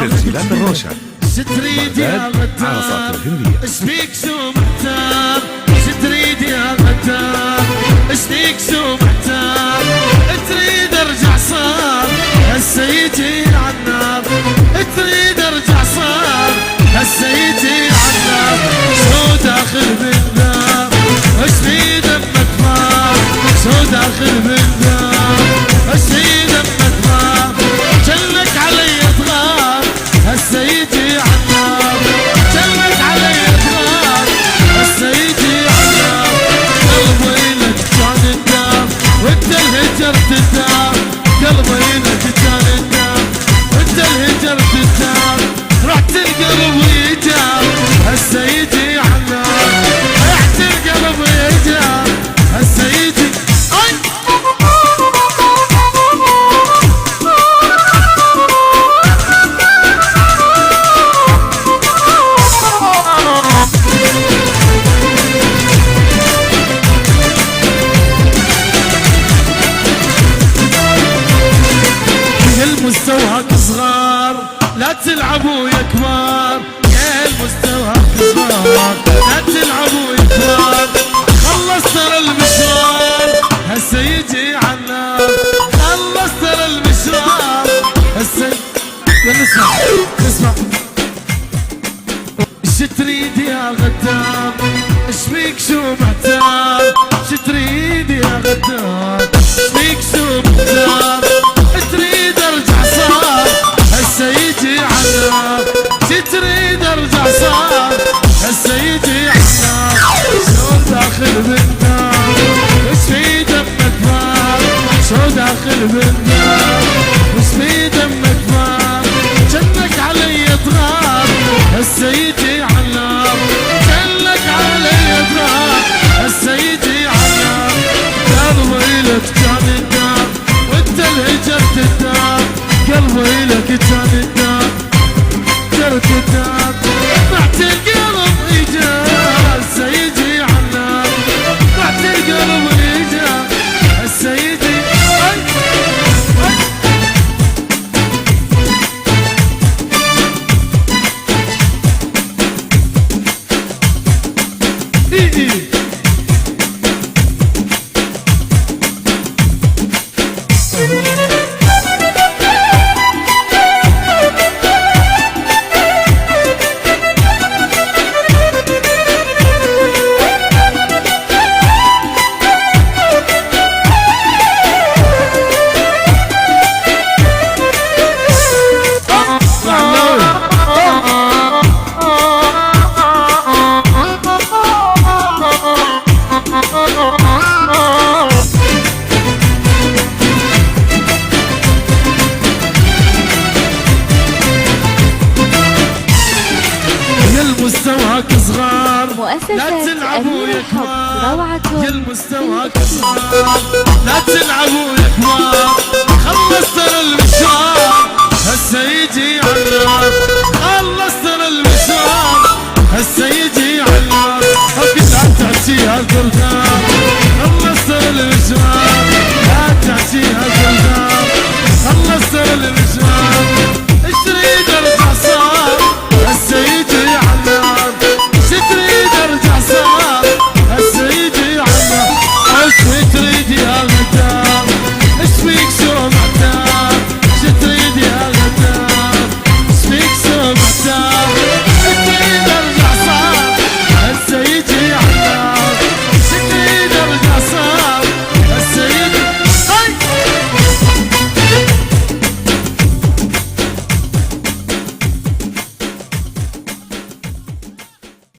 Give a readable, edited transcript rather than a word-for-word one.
تسجيلات الروشة تريد يا غدار عرصات الهندية اشبيك شو محتار تريد يا غدار اشبيك شو محتار تريد ارجع صار هسه يجي عالنار تريد ارجع صار هسه يجي عالنار شو داخل بالنار اش في دمك نار شو داخل بالنار اش في دمك نار جلك علي تغار هسه يجي عالنار جلك علي تغار هسه يجي عالنار قلبي لك كان الدار وانت الهجرت الدار قلبي لك كان الدار وانت الهجرت الدار رحت القلب ويجار هسه يجي عالنار رحت القلب ويجار هسه يجي مستواك صغار لا تلعبوا يا كبار يا مستواك صغار لا تلعبوا يا كبار خلص ترى المشوار هسه يجي عالنار خلص ترى المشوار هسه اسمع اسمع ايش تريد يا غدار ايش فيك شو محتار ايش تريد يا غدار ايش فيك شو محتار تريد ارجع صار هسه يجي عالنار تريد ارجع صار هسه يجي عالنار شو داخل بالنار وش في دمك نار شو داخل بالنار وش في دمك نار جنك علي تغار هسه يجي عالنار جنك علي تغار هسه يجي عالنار قلبي لك كان الدار وانت الهجرت الدار قلبي لك كان الدار جرت الدار بعت القلب ايجار هسه يجي عالنار بعت القلب ايجار هسه يجي مستواك صغار لا تلعبوا يا كبار يا مستواك صغار لا تلعبوا